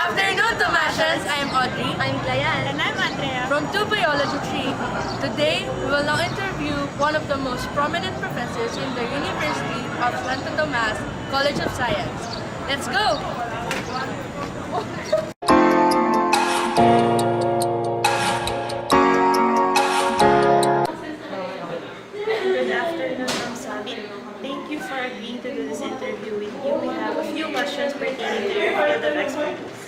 afternoon, Tomasians. I'm Audrey. I'm Glayan. And I'm Andrea. From 2 Biology 3. Today, we will now interview one of the most prominent professors in the University of Santo Tomas College of Science. Let's go! Good afternoon, I'm Sabit. Thank you for agreeing to do this interview with you. We have a few questions pertaining to your field of expertise.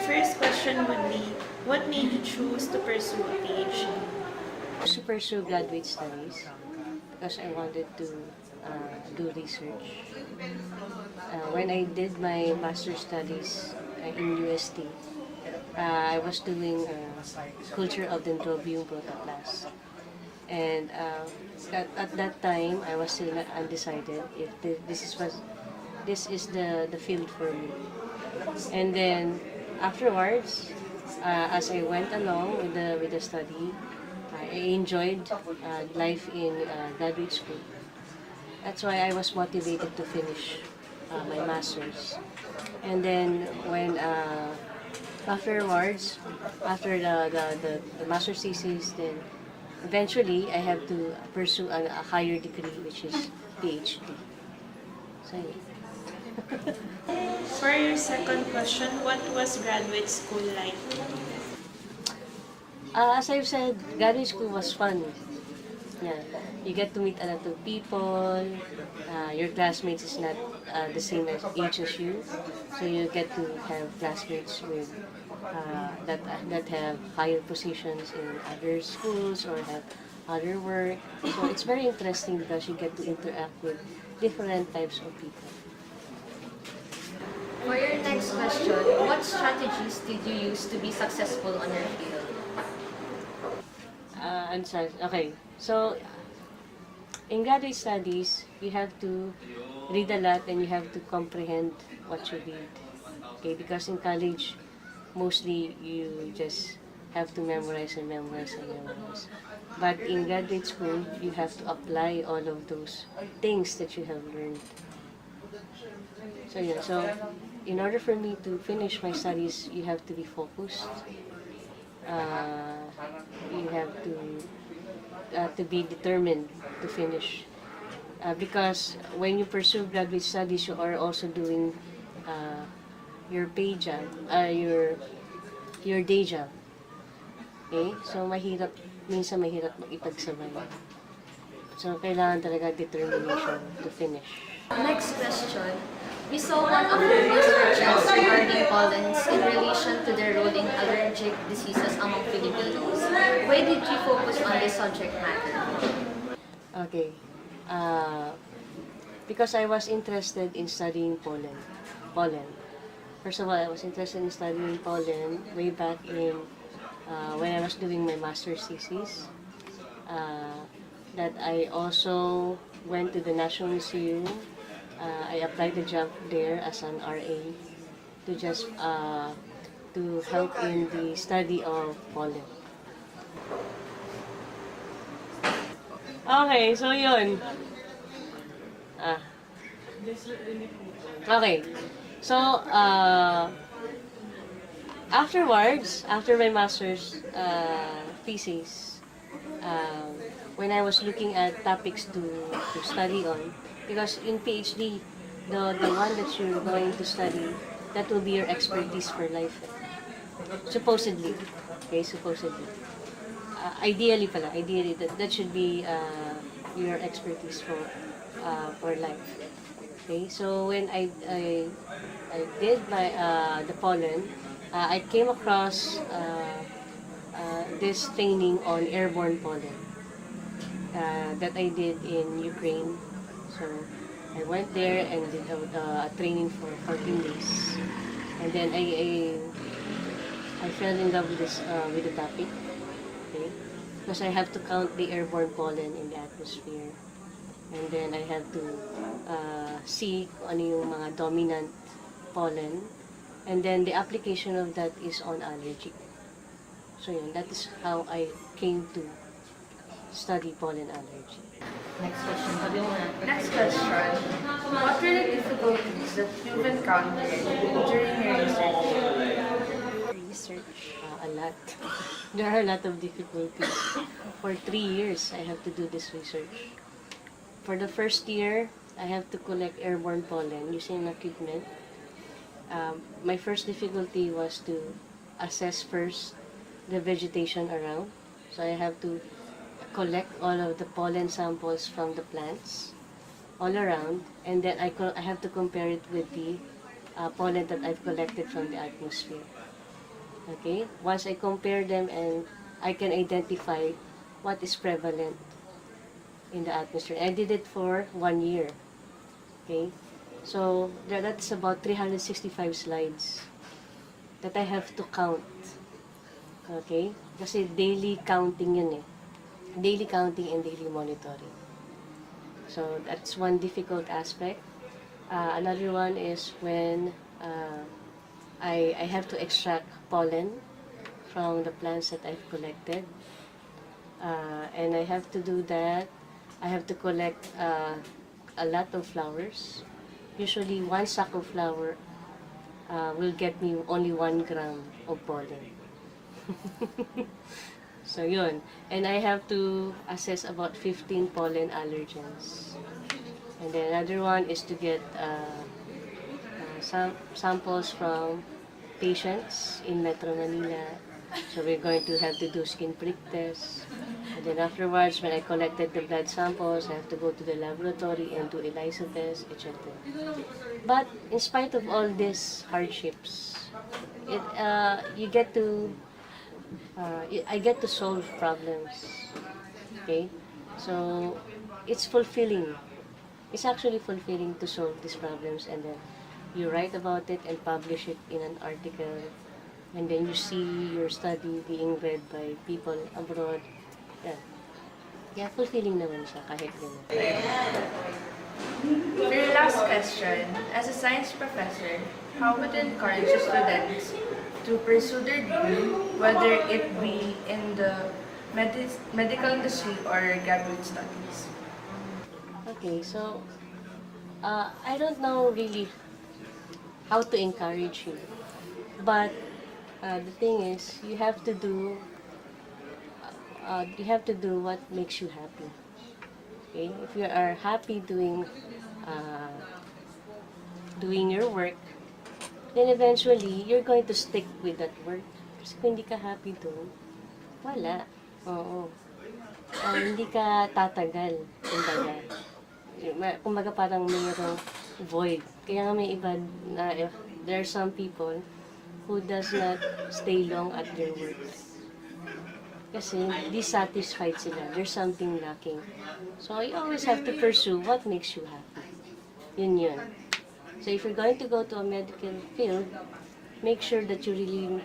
First question would be, what made you choose to pursue a PhD? To pursue graduate studies because I wanted to do research. When I did my master's studies in UST, I was doing culture of Dendrobium protoplast. And at that time, I was still undecided if this is the field for me. And then afterwards, as I went along with the study, I enjoyed life in graduate school. That's why I was motivated to finish my master's. And then when afterwards, after the master's thesis, then eventually I have to pursue a higher degree, which is Ph.D. So yeah. For your second question, what was graduate school like? As I've said, graduate school was fun. Yeah, you get to meet a lot of people. Your classmates is not the same age as you, so you get to have classmates with that have higher positions in other schools or have other work. So it's very interesting because you get to interact with different types of people. For your next question, what strategies did you use to be successful on your field? Okay, so in graduate studies, you have to read a lot and you have to comprehend what you read. Okay, because in college, mostly you just have to memorize and memorize and memorize. But in graduate school, you have to apply all of those things that you have learned. So yeah, so in order for me to finish my studies, you have to be focused. You have to be determined to finish. Because when you pursue graduate studies, you are also doing your pay job, your day job. Okay? So minsan mahirap mag-ipagsabay. So kailangan talaga determination to finish. Next question. We saw one of your researches regarding pollens in relation to their role in allergic diseases among Filipinos. Why did you focus on this subject matter? Okay. Because I was interested in studying pollen. First of all, I was interested in studying pollen way back in when I was doing my master's thesis. That I also went to the National Museum. I applied the job there as an RA to just to help in the study of pollen. Okay, so yun. Okay, so afterwards, after my master's thesis, when I was looking at topics to study on, because in PhD, the one that you're going to study, that will be your expertise for life. Supposedly. Okay, supposedly. Ideally that should be your expertise for life. Okay, so when I did my the pollen, I came across this training on airborne pollen that I did in Ukraine. So I went there and did a training for 14 days, and then I fell in love with the topic. Okay, because I have to count the airborne pollen in the atmosphere, and then I have to see kung ano yung mga dominant pollen, and then the application of that is on allergy. So yun, that is how I came to study pollen allergy. Next question. Next question. What were the difficulties that you've encountered during your research? There are a lot of difficulties. For 3 years, I have to do this research. For the first year, I have to collect airborne pollen using equipment. My first difficulty was to assess first the vegetation around. So I have to collect all of the pollen samples from the plants all around, and then I have to compare it with the pollen that I've collected from the atmosphere. Okay? Once I compare them and I can identify what is prevalent in the atmosphere. I did it for 1 year. Okay? So, that's about 365 slides that I have to count. Okay? Kasi daily counting yun eh. Daily counting and daily monitoring. So, that's one difficult aspect. Another one is when I have to extract pollen from the plants that I've collected. And I have to do that. I have to collect a lot of flowers. Usually, one sack of flower will get me only 1 gram of pollen. So, yun. And I have to assess about 15 pollen allergens. And then another one is to get samples from patients in Metro Manila. So we're going to have to do skin prick tests. And then afterwards, when I collected the blood samples, I have to go to the laboratory and do ELISA tests, etc. But in spite of all these hardships, you get to I get to solve problems. Okay, so it's fulfilling. It's actually fulfilling to solve these problems, and then you write about it and publish it in an article, and then you see your study being read by people abroad. Yeah, yeah, fulfilling naman siya kahit gano'n. For your last question, as a science professor, how would you encourage the students to pursue their degree, whether it be in the medical industry or graduate studies? Okay, so I don't know really how to encourage you, but the thing is, you have to do what makes you happy. Okay, if you are happy doing your work, then eventually you're going to stick with that work. Kasi kung hindi ka happy doon, wala. Oo. Hindi ka tatagal. Kumbaga parang mayroong void. Kaya nga may iba na there are some people who does not stay long at their work. Kasi dissatisfied sila. There's something lacking. So you always have to pursue what makes you happy. Yun. So if you're going to go to a medical field, make sure that you really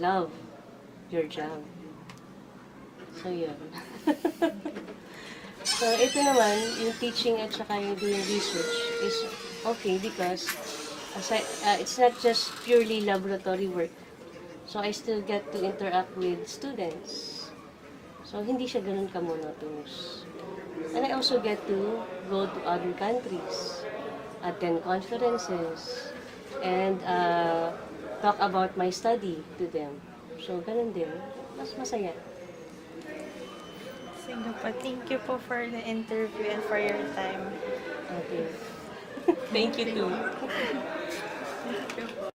love your job. So yun. So ito naman, yung teaching at saka yung doing research is okay because it's not just purely laboratory work. So I still get to interact with students. So hindi siya ganun ka-monotonous. And I also get to go to other countries, attend conferences, and talk about my study to them. So, ganun din. Mas masaya. Sige po. Thank you po for the interview and for your time. Okay. Thank you too. Thank you po.